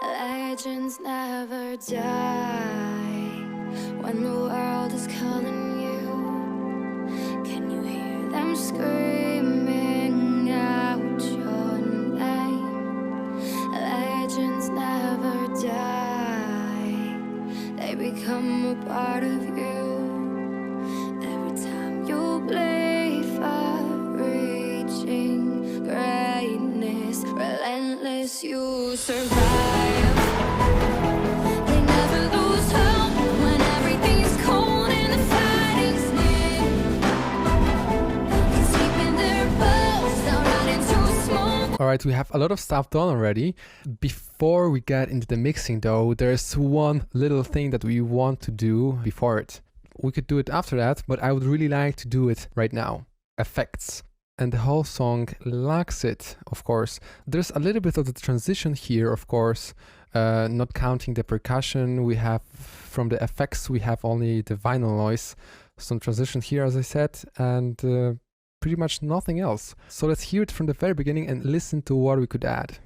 Legends never die. When the world is calling you, can you hear them screaming out your name? Legends never die. They become a part of you. Every time you bleed for reaching greatness, relentless, you survive. They never lose hope when everything is cold and the fighting's near. Sleeping their boats down out into smoke. Alright, we have a lot of stuff done already. Before we get into the mixing though, there's one little thing that we want to do before it. We could do it after that, but I would really like to do it right now. Effects. And the whole song lacks it, of course. There's a little bit of the transition here, of course, not counting the percussion. We have, from the effects, we have only the vinyl noise. Some transition here, as I said, and pretty much nothing else. So let's hear it from the very beginning and listen to what we could add.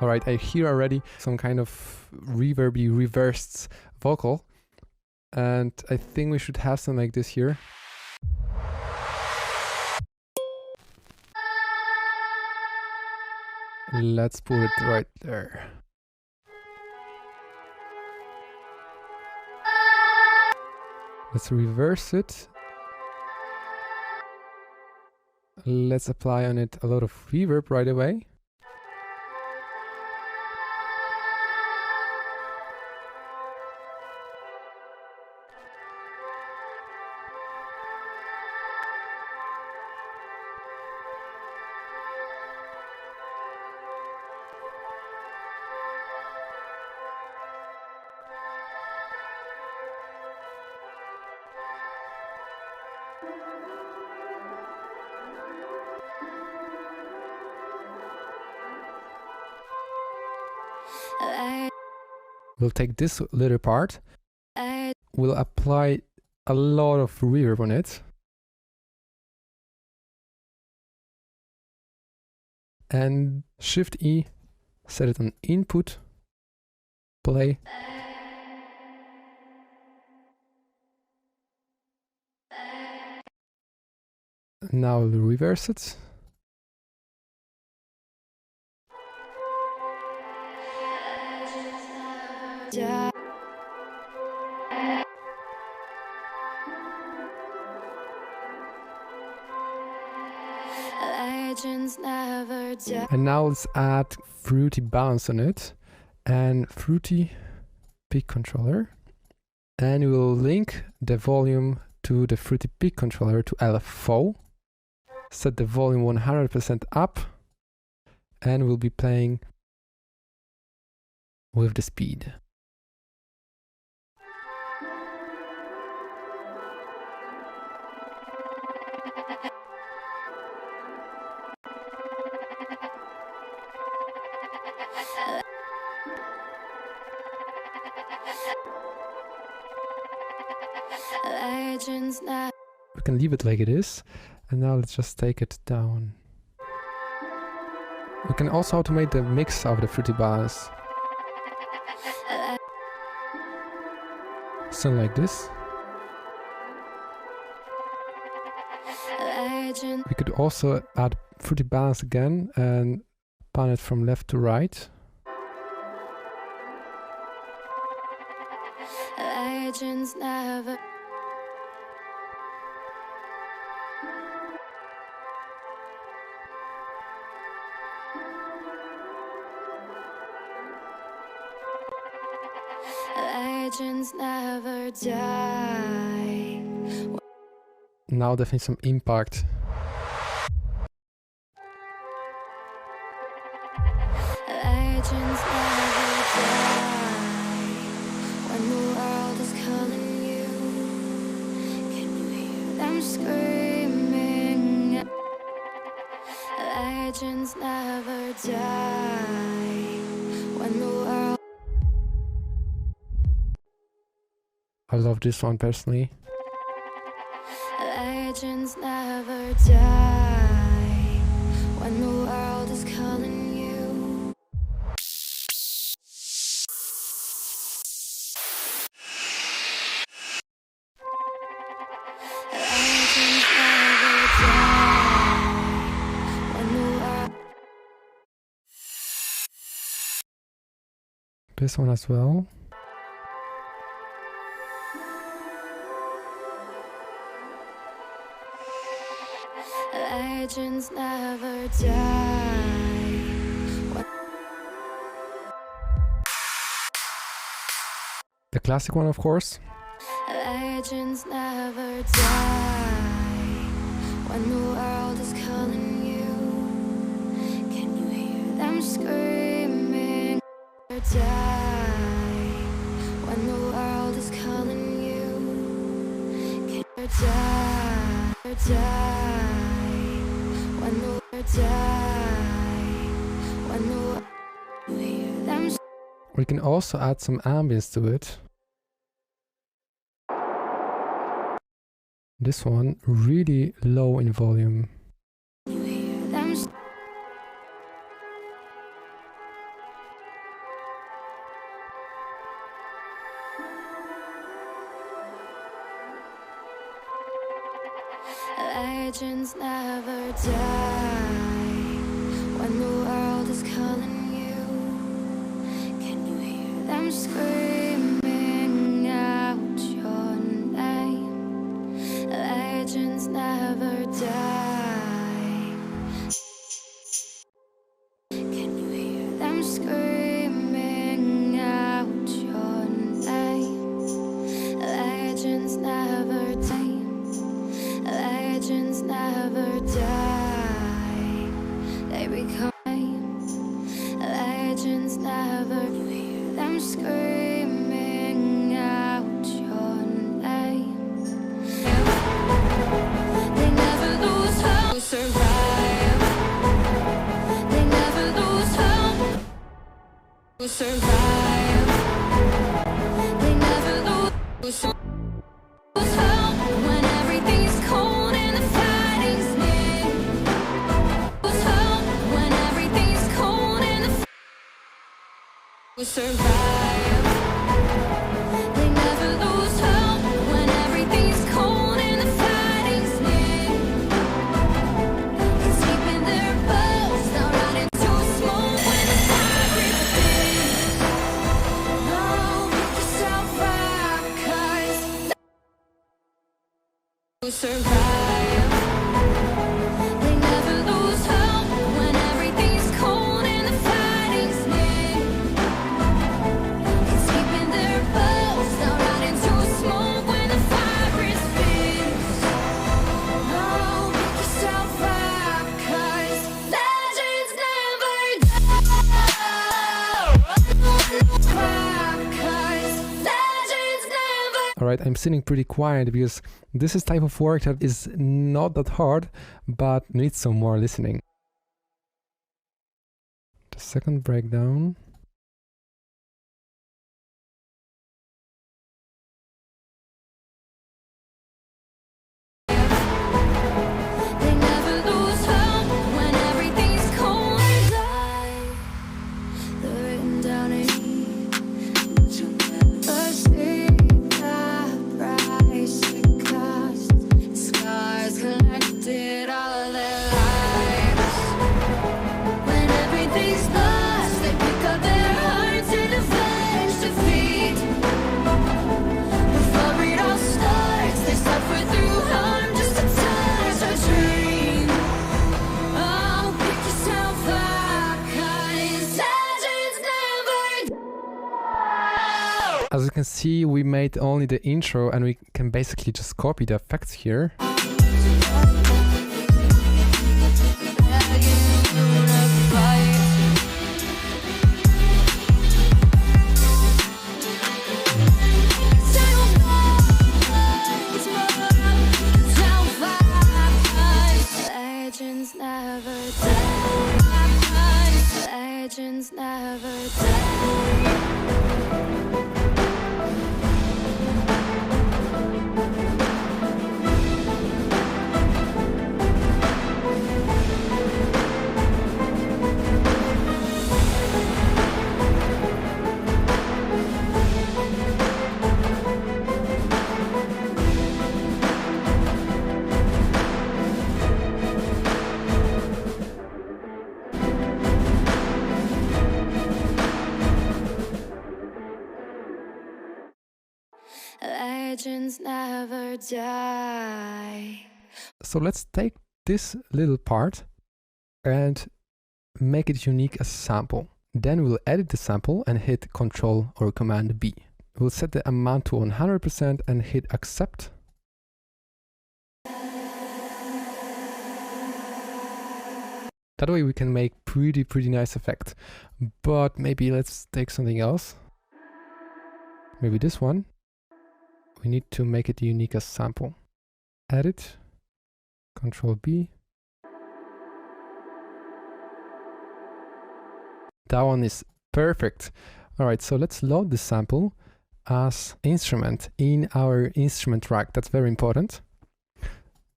Alright, I hear already some kind of reverby, reversed vocal. And I think we should have something like this here. Let's put it right there. Let's reverse it. Let's apply on it a lot of reverb right away. We'll take this little part, we'll apply a lot of reverb on it, and Shift E, set it on input, play. Now we'll reverse it. Legends never die. And now let's add Fruity Bounce on it and Fruity Peak Controller. And we'll link the volume to the Fruity Peak Controller to LFO. Set the volume 100% up. And we'll be playing with the speed. Legends never. We can leave it like it is, and now let's just take it down. We can also automate the mix of the Fruity Bounce. Something like this. We could also add Fruity Bounce again and pan it from left to right. Legends never. Legends never die. Now definitely some impact. Legends never die. When the world is calling you, can you hear them screaming? Legends never die. When the world. I love this one personally. Legends never die. When the This one as well. Legends never die. The classic one, of course. Legends never die. When the world is calling you, can you hear them screaming? Never die. When the world is calling you, can you die? Never die. When the world die. When the world, you hear them. We can also add some ambience to it. This one really low in volume. You hear them. Legends never die. When the world is calling you, can you hear them screaming out your name? Legends never die. Can you hear them screaming out your name? Legends never die. Legends never die. They become. Legends never. You hear them screaming out your name. They never lose hope. Survive. They never lose hope. Survive. They never lose hope. When everything's cold and the fighting's near. Lose hope. When everything's cold and the survive. They never lose hope. When everything's cold and the fighting's near. It's keeping their boats down out into smoke when the fire begins. Oh, make yourself up, 'cause survive. They never lose hope when everything's cold and the fighting's near. It's keeping their boats down out into smoke when the fire is fierce. Oh, make yourself up, 'cause legends never die. 'Cause legends never. Alright, I'm sitting pretty quiet because this is type of work that is not that hard, but needs some more listening. The second breakdown. They never lose hope when everything's cold and die. The written down in to never see the price it cost. Scars collected all their lives. When everything's lost, they pick up their hearts and avenge defeat. Before it all starts, they suffer through harm just to touch our dream. Oh, pick yourself up, 'cause legends never die. As you can see, we made only the intro and we can basically just copy the effects here. Legends never die. Legends never die. Legends never die. So let's take this little part and make it unique as a sample. Then we'll edit the sample and hit Ctrl or Command B. We'll set the amount to 100% and hit accept. That way we can make pretty nice effect. But maybe let's take something else. Maybe this one. We need to make it unique as sample. Edit, Ctrl B. That one is perfect. All right, so let's load the sample as instrument in our instrument rack. That's very important.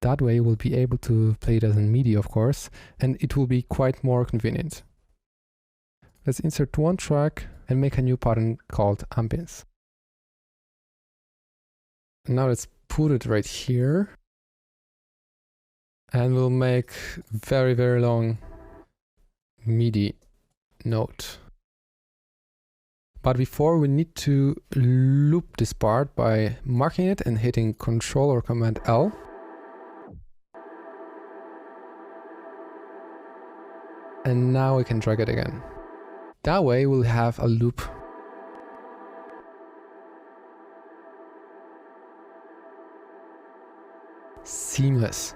That way we'll be able to play it as a MIDI, of course, and it will be quite more convenient. Let's insert one track and make a new pattern called ambience. Now let's put it right here. And we'll make very long MIDI note. But before, we need to loop this part by marking it and hitting Ctrl or Command L. And now we can drag it again. That way we'll have a loop. Seamless.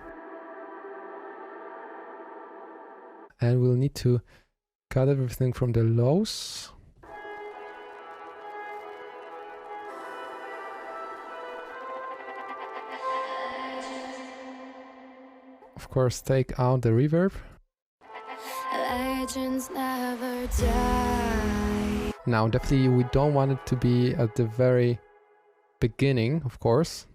And we'll need to cut everything from the lows. Of course, take out the reverb. Legends never die. Now, definitely we don't want it to be at the very beginning, of course.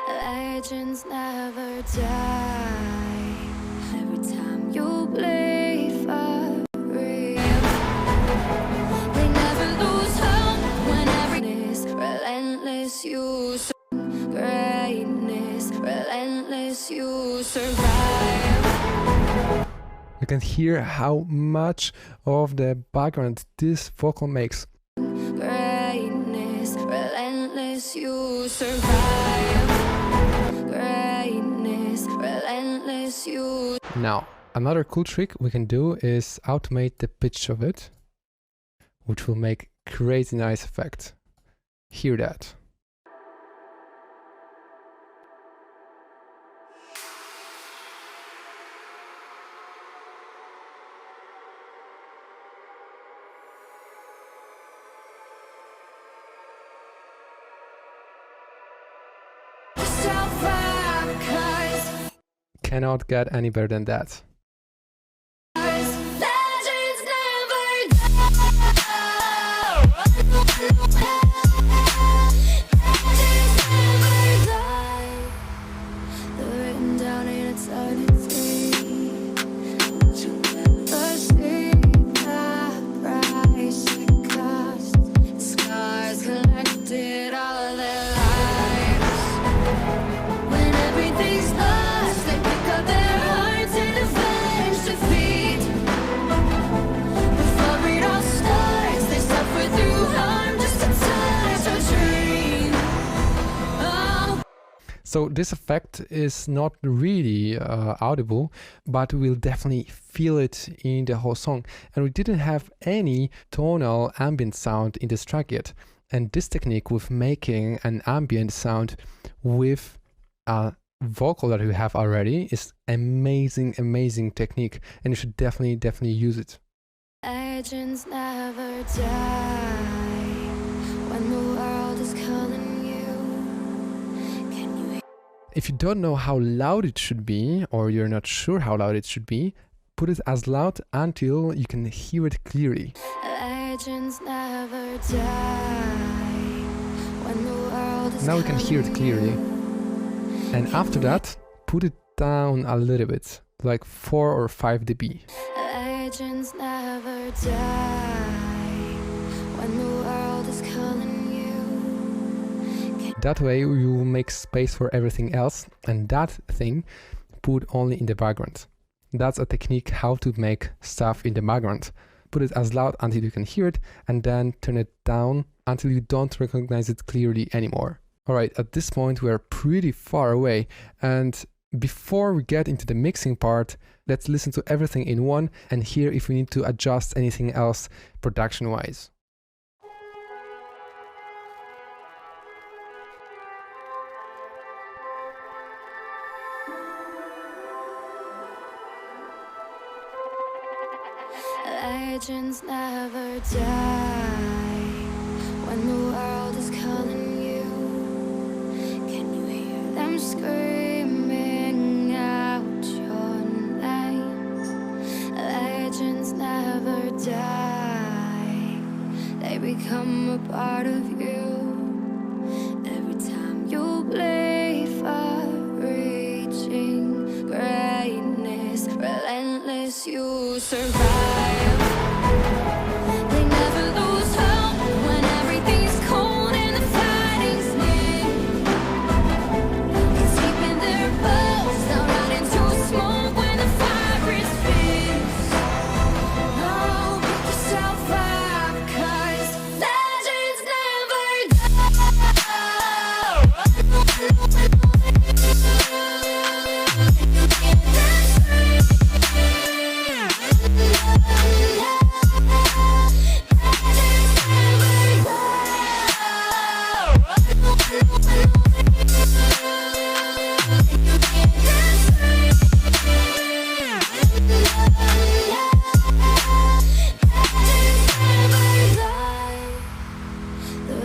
Legends never die. Every time you play for real, they never lose hope when everything is relentless. You greatness, relentless. You survive. You can hear how much of the background this vocal makes. Greatness, relentless. You survive. Greatness, relentless. You. Now, another cool trick we can do is automate the pitch of it, which will make crazy nice effect. Hear that. Cannot get any better than that. Legends never die. Legends never die. They're written down in eternity. The sea, the price it cost. Scars collected all their lives. When everything's lost, they pick up their hearts and avenge defeat. Before it all starts, they suffer through harm just to touch our dream. Oh. So this effect is not really audible, but we'll definitely feel it in the whole song. And we didn't have any tonal ambient sound in this track yet. And this technique with making an ambient sound with a vocal that we have already is amazing technique, and you should definitely use it. Legends never die. When the world is calling you, can you hear? If you don't know how loud it should be, or you're not sure how loud it should be, put it as loud until you can hear it clearly. Legends never die. When the world is Now we can hear it calling clearly. you. And after that, put it down a little bit, like 4 or 5 dB. Legends never never die when the world is calling you. That way you will make space for everything else, and that thing put only in the background. That's a technique how to make stuff in the background. Put it as loud until you can hear it, and then turn it down until you don't recognize it clearly anymore. Alright, at this point we are pretty far away, and before we get into the mixing part, let's listen to everything in one and hear if we need to adjust anything else production-wise. Legends never die when the world is calling you. Can you hear them screaming out your name? Legends never die, they become a part of you. Every time you play for reaching greatness, relentless, you survive. They never lose hope when everything's cold and the fighting's near. It's deep in their bones, they'll run into smoke when the fire is fierce. Oh, pick yourself up, 'cause legends never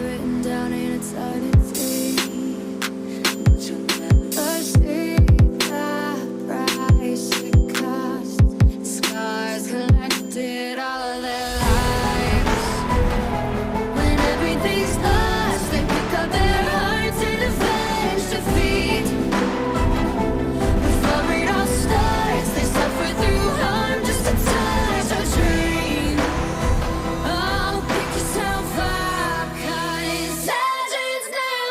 written down in eternity, but you'll never see the price it costs. Scars collected all their lives. When everything's lost, they pick up their hearts and avenge defeat. Before it all starts, they suffer through harm just to touch our dream. Oh, pick yourself up, 'cause legends never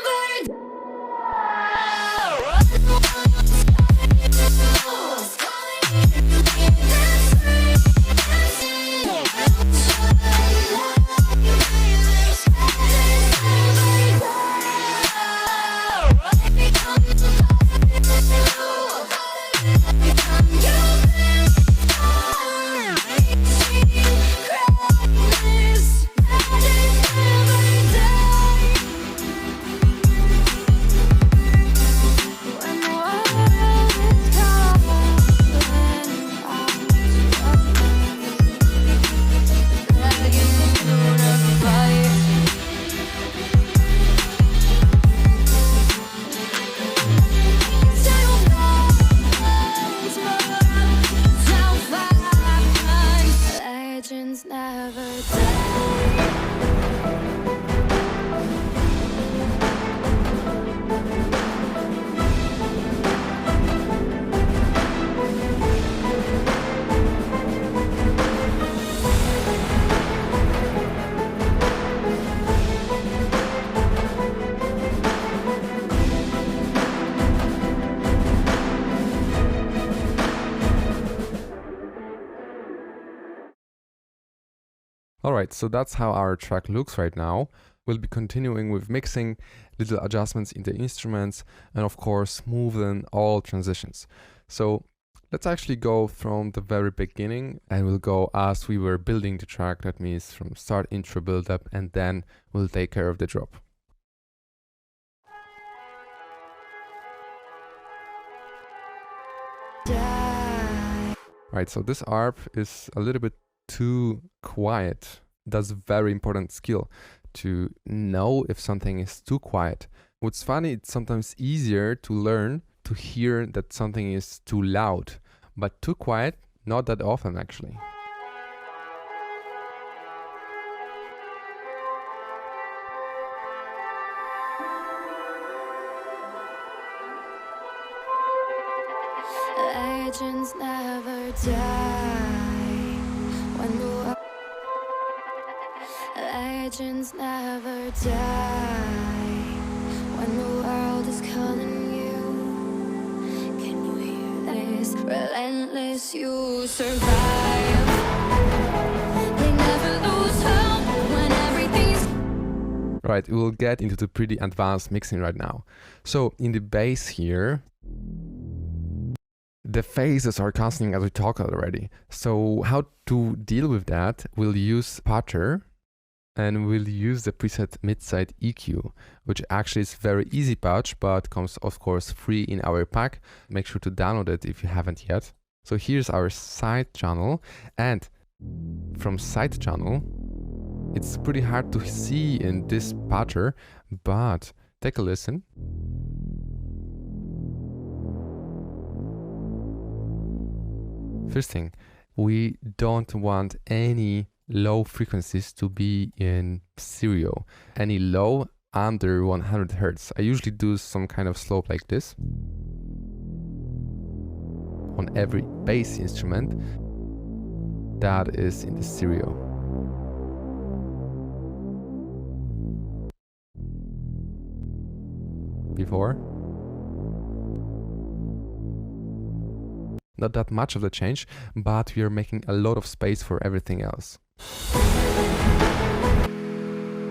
legends never die. Alright, so that's how our track looks right now. We'll be continuing with mixing, little adjustments in the instruments, and of course smoothing all transitions. So let's actually go from the very beginning, and we'll go as we were building the track. That means from start, intro, build up, and then we'll take care of the drop. Right, so this ARP is a little bit too quiet. That's a very important skill, to know if something is too quiet. What's funny, it's sometimes easier to learn to hear that something is too loud, but too quiet, not that often actually. Legends never die when the legends never die. When the world is calling you, can you hear this? Relentless, you survive. They never lose hope when everything's Right, we'll get into the pretty advanced mixing right now. So in the bass here, the phases are cancelling as we talked already. So how to deal with that? We'll use Patcher and we'll use the preset mid-side EQ, which actually is very easy patch, but comes of course free in our pack. Make sure to download it if you haven't yet. So here's our side channel, and from side channel, it's pretty hard to see in this patcher, but take a listen. First thing, we don't want any low frequencies to be in stereo. Any low under 100 Hertz. I usually do some kind of slope like this on every bass instrument that is in the stereo. Before. Not that much of the change, but we are making a lot of space for everything else.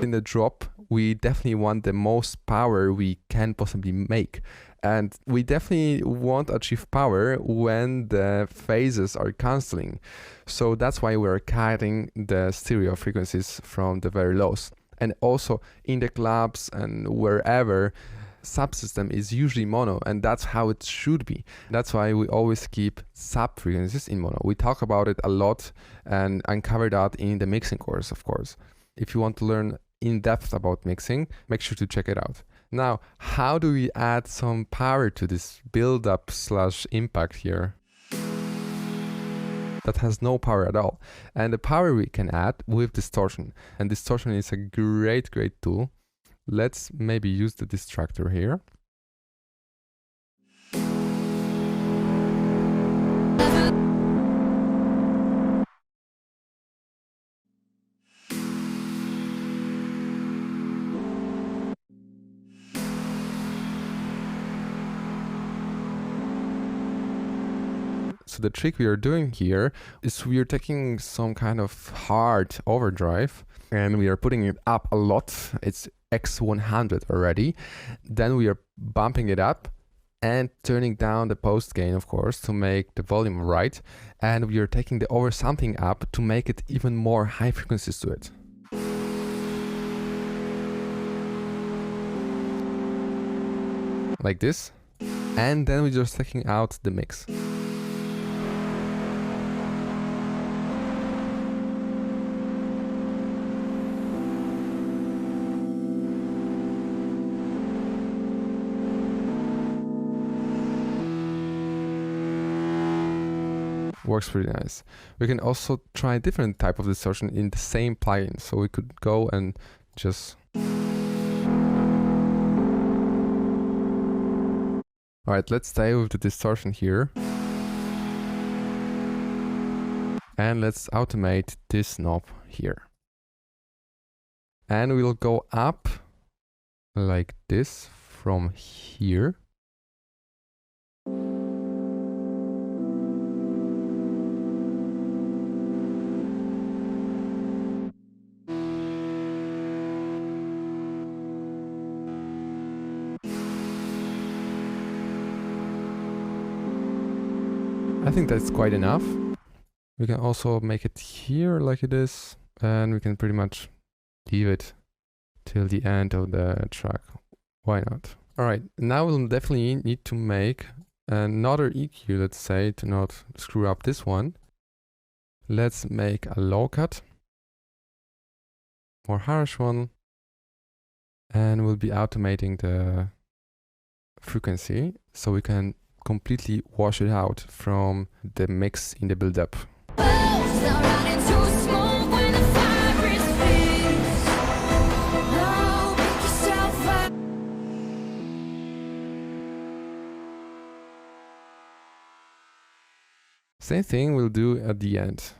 In the drop, we definitely want the most power we can possibly make. And we definitely want to achieve power when the phases are cancelling. So that's why we're cutting the stereo frequencies from the very lows. And also in the clubs and wherever, subsystem is usually mono, and that's how it should be. That's why we always keep sub frequencies in mono. We talk about it a lot and uncover that in the mixing course, of course. If you want to learn in depth about mixing, make sure to check it out. Now, how do we add some power to this build-up / impact here? That has no power at all. And the power we can add with distortion. And distortion is a great tool. Let's maybe use the distractor here. So the trick we are doing here is we are taking some kind of hard overdrive and we are putting it up a lot. It's X100 already. Then we are bumping it up and turning down the post gain, of course, to make the volume right. And we are taking the oversampling up to make it even more high frequencies to it. Like this. And then we're just taking out the mix. Works pretty nice. We can also try different type of distortion in the same plugin. So we could go and just... Alright, let's stay with the distortion here. And let's automate this knob here. And we'll go up like this from here. I think that's quite enough. We can also make it here like it is, and we can pretty much leave it till the end of the track. Why not? Alright, now we'll definitely need to make another EQ, let's say, to not screw up this one. Let's make a low cut, more harsh one, and we'll be automating the frequency so we can completely wash it out from the mix in the build-up. Same thing we'll do at the end.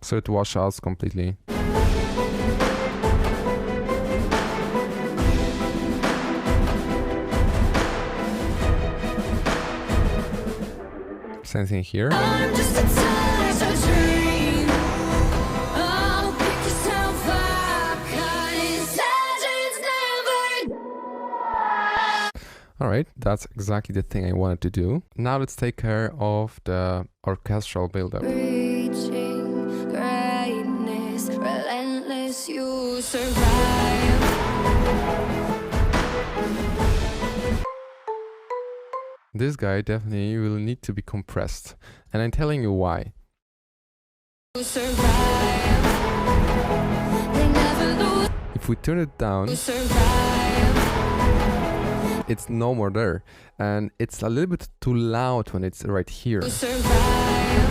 so it washes out completely. Same thing here. I'm just a touch of dream. Oh, pick yourself up, 'cause legends never. Alright, that's exactly the thing I wanted to do. Now let's take care of the orchestral build-up. Reaching greatness, relentless, you survive. This guy definitely will need to be compressed, and I'm telling you why. You survive. They never lose. If we turn it down, You survive. it's no more there, and it's a little bit too loud when it's right here. You survive.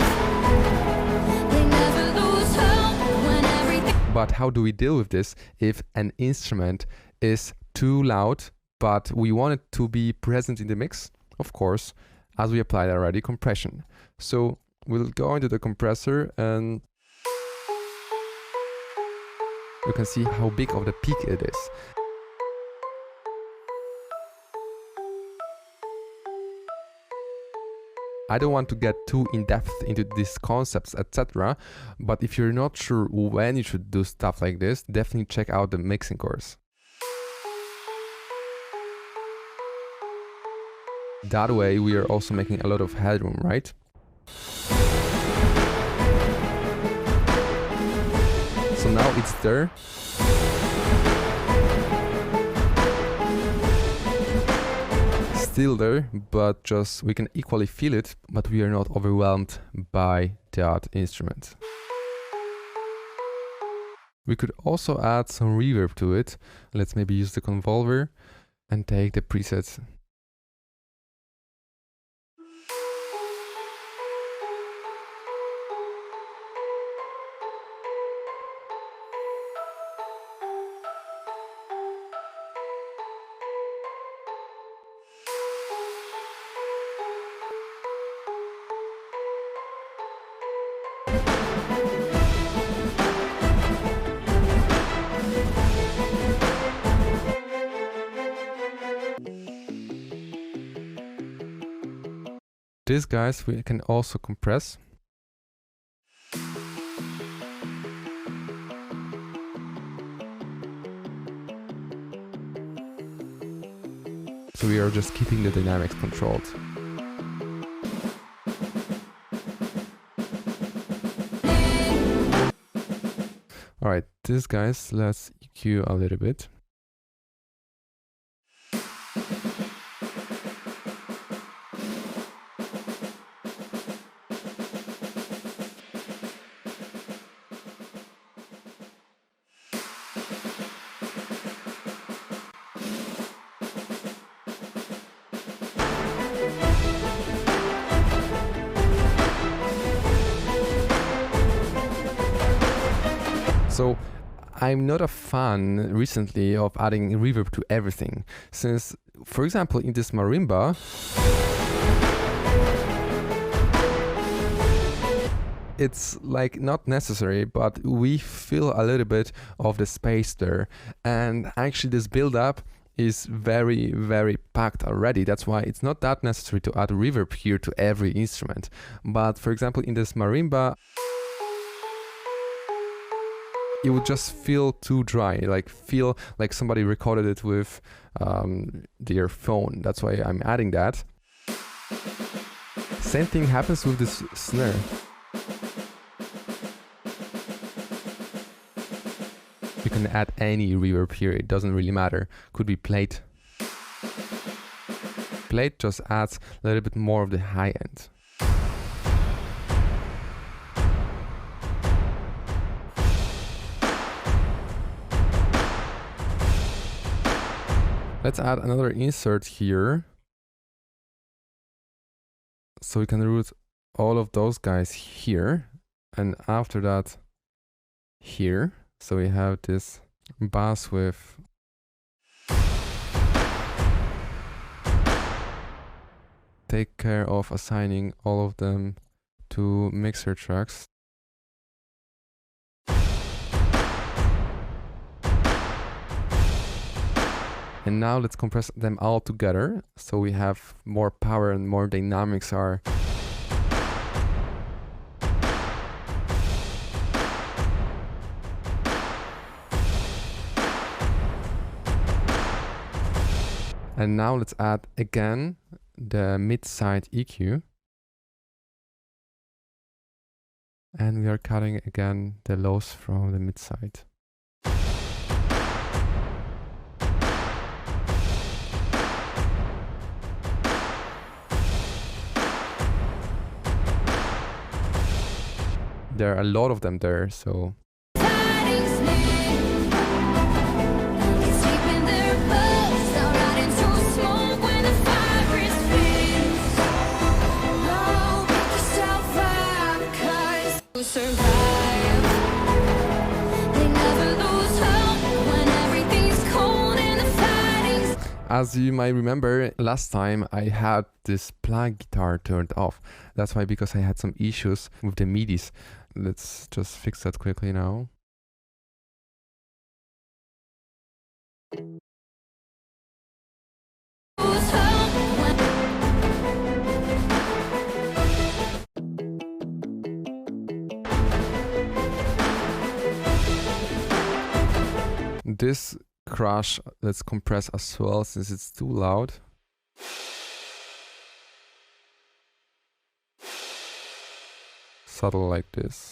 They never lose hope when everything. But how do we deal with this if an instrument is too loud, but we want it to be present in the mix? Of course, as we applied already, compression. So we'll go into the compressor and you can see how big of the peak it is. I don't want to get too in depth into these concepts, etc. But if you're not sure when you should do stuff like this, definitely check out the mixing course. That way we are also making a lot of headroom, right? So now it's there. Still there, but just we can equally feel it, but we are not overwhelmed by that instrument. We could also add some reverb to it. Let's maybe use the convolver and take the presets. These guys we can also compress. So we are just keeping the dynamics controlled. Alright, these guys, let's EQ a little bit. So I'm not a fan recently of adding reverb to everything, since, for example, in this marimba, it's like not necessary, but we feel a little bit of the space there, and actually this build-up is very, very packed already. That's why it's not that necessary to add reverb here to every instrument. But for example, in this marimba, it would just feel too dry, like feel like somebody recorded it with their phone. That's why I'm adding that. Same thing happens with this snare. You can add any reverb here, it doesn't really matter. Could be plate. Plate just adds a little bit more of the high end. Let's add another insert here. So we can route all of those guys here. And after that, here. So we have this bass with take care of assigning all of them to mixer tracks. And now let's compress them all together so we have more power and more dynamics are. And now let's add again the mid-side EQ. And we are cutting again the lows from the mid-side. There are a lot of them there, so Fighting's near. Can sleep in their boats, they'll ride into smoke when the fire is fierce. Oh, pick yourself up, 'cause you survive. They never lose hope when everything's cold and the fighting's. as you might remember, last time I had this plug guitar turned off. That's why, because I had some issues with the MIDIs. Let's just fix that quickly now. Lose hope when This crash, let's compress as well since it's too loud. Subtle like this.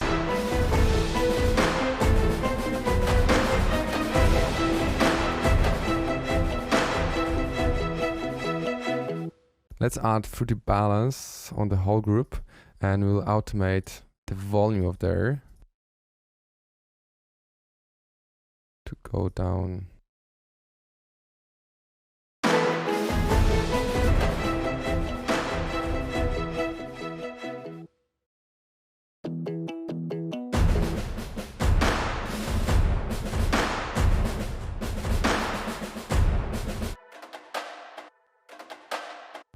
Let's add Fruity Balance on the whole group and we'll automate the volume of there to go down.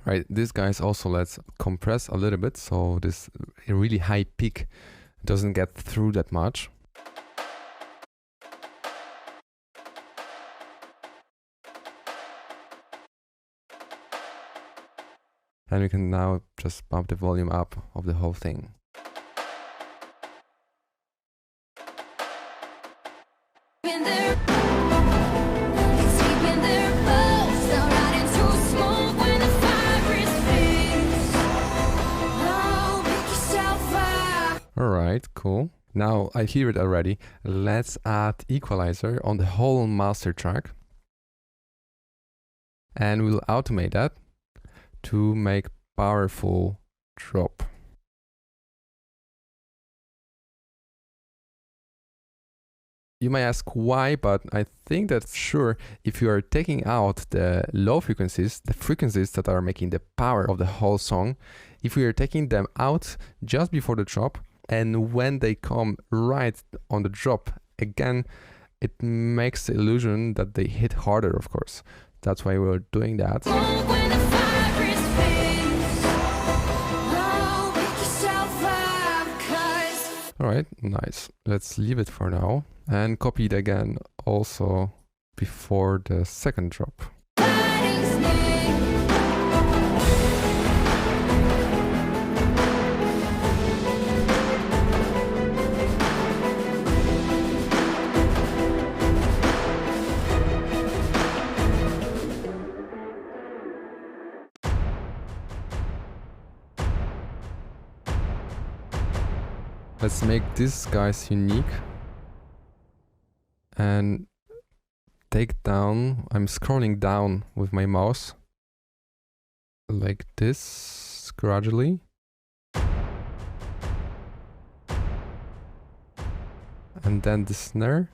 Right, this guys also let's compress a little bit so this really high peak doesn't get through that much. And we can now just bump the volume up of the whole thing. in their can sleep in their boats, they'll ride into smoke when the fire is fierce. Oh, pick yourself up. Alright, cool. Now I hear it already. Let's add equalizer on the whole master track. And we'll automate that to make powerful drop. You may ask why, but I think that sure, if you are taking out the low frequencies, the frequencies that are making the power of the whole song, if we are taking them out just before the drop, and when they come right on the drop again, it makes the illusion that they hit harder, of course. That's why we're doing that. Smoke when the fire is fierce. Oh, pick yourself up, 'cause Alright, nice. Let's leave it for now and copy it again also before the second drop. fighting's near. Let's make this guys unique and take down, I'm scrolling down with my mouse like this gradually. And then the snare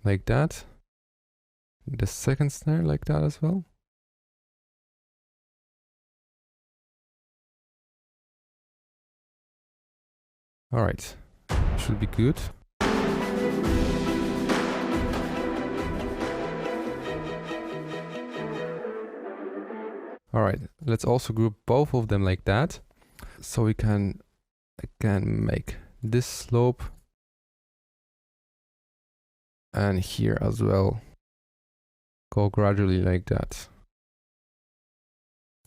like that. The second snare like that as well. All right, should be good. All right, let's also group both of them like that. So we can again make this slope and here as well go gradually like that.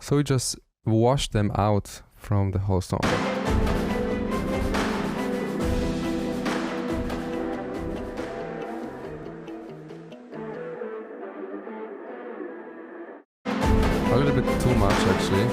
So we just wash them out from the whole song. A little bit too much actually.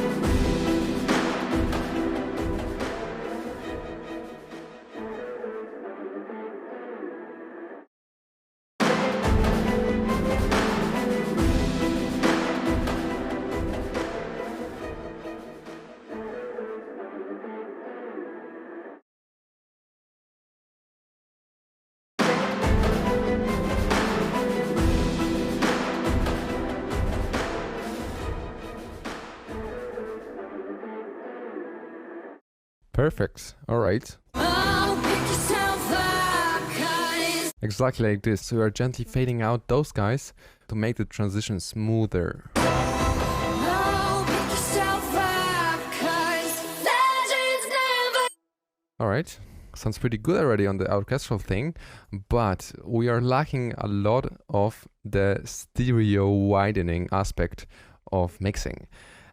Perfect. All right. Oh, pick yourself up, 'cause Exactly like this. So we are gently fading out those guys to make the transition smoother. oh, pick yourself up, 'cause legends never. All right. Sounds pretty good already on the orchestral thing, but we are lacking a lot of the stereo widening aspect of mixing.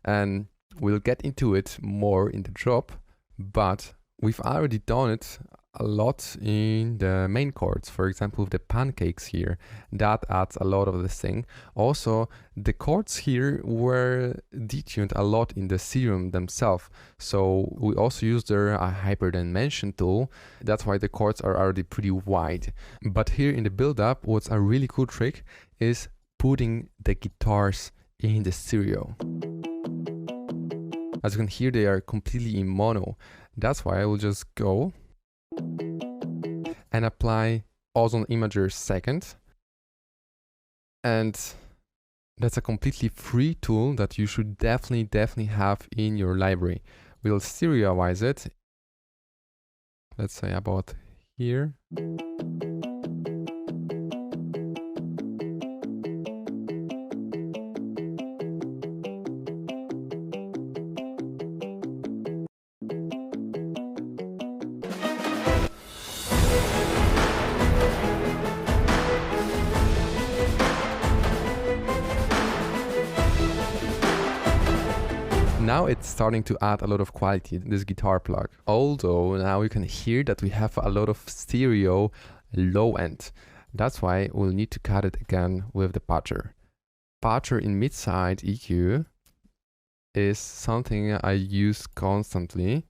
And we'll get into it more in the drop, but we've already done it a lot in the main chords. For example, with the pancakes here, that adds a lot of this thing. Also, the chords here were detuned a lot in the serum themselves. So we also used their hyperdimension tool. That's why the chords are already pretty wide. But here in the build-up, what's a really cool trick is putting the guitars in the stereo. As you can hear, they are completely in mono. That's why I will just go and apply Ozone Imager second. And that's a completely free tool that you should definitely have in your library. We'll stereoize it. Let's say about here. Now it's starting to add a lot of quality, this guitar plug. Although now you can hear that we have a lot of stereo low end. That's why we'll need to cut it again with the patcher. Patcher in mid-side EQ is something I use constantly.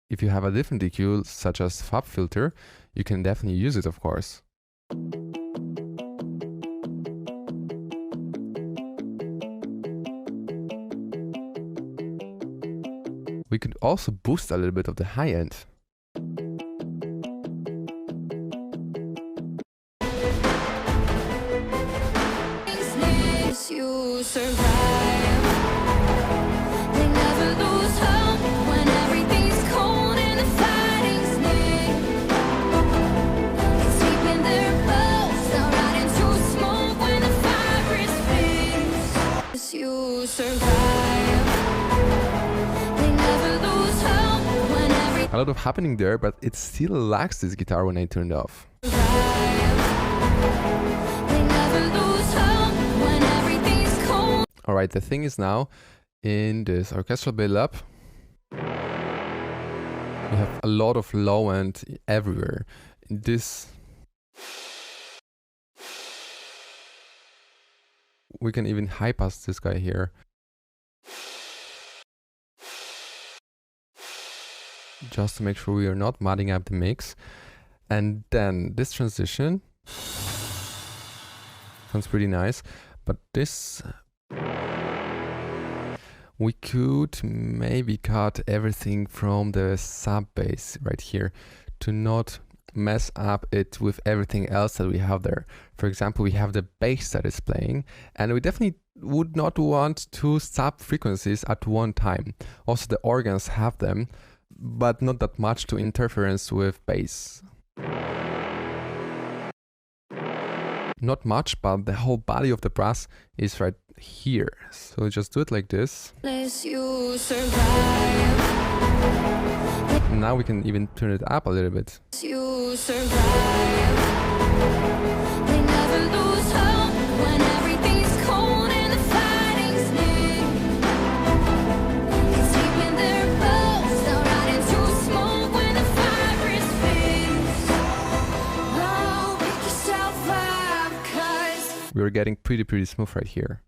If you have a different EQ, such as FabFilter, you can definitely use it, of course. We could also boost a little bit of the high end. You survive. They never lose hope when everything's cold and the fighting's near. Sleep in their clothes, they'll ride into smoke when the fire is fierce. You survive. They never lose hope when A lot of happening there, but it still lacks this guitar when I turn it off. Alright, the thing is now, in this orchestral build-up, we have a lot of low end everywhere. This, we can even high pass this guy here. Just to make sure we are not mudding up the mix. And then this transition sounds pretty nice, but this, we could maybe cut everything from the sub bass right here to not mess up it with everything else that we have there. For example, we have the bass that is playing, and we definitely would not want two sub frequencies at one time. Also, the organs have them, but not that much to interference with bass. Not much, but the whole body of the brass is right here. So just do it like this. You survive. Now we can even turn it up a little bit. You survive. They never lose hope when everything's cold. getting pretty smooth right here.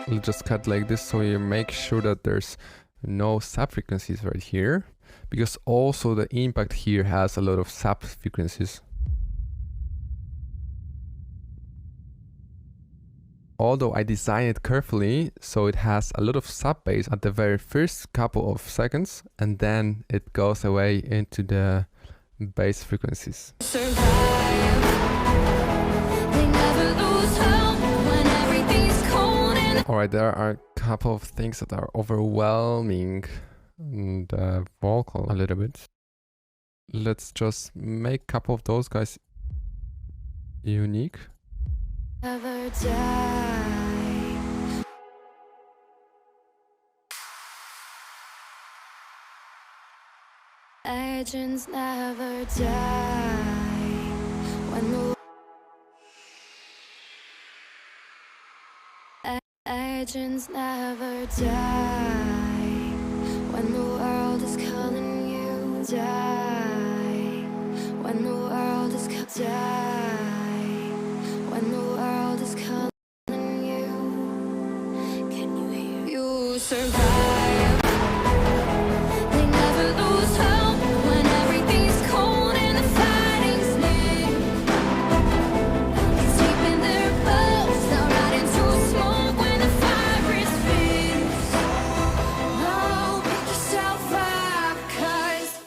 We'll just cut like this so you make sure that there's no sub frequencies right here, because also the impact here has a lot of sub frequencies. Although I designed it carefully, so it has a lot of sub bass at the very first couple of seconds, and then it goes away into the bass frequencies. Survive. They never lose hope when everything's cold and Alright, there are a couple of things that are overwhelming the vocal a little bit. Let's just make a couple of those guys unique. never die. Legends never die. When the legends never die. When the world is calling you, die. When the world is die. When the world is calling you, can you hear? You survive.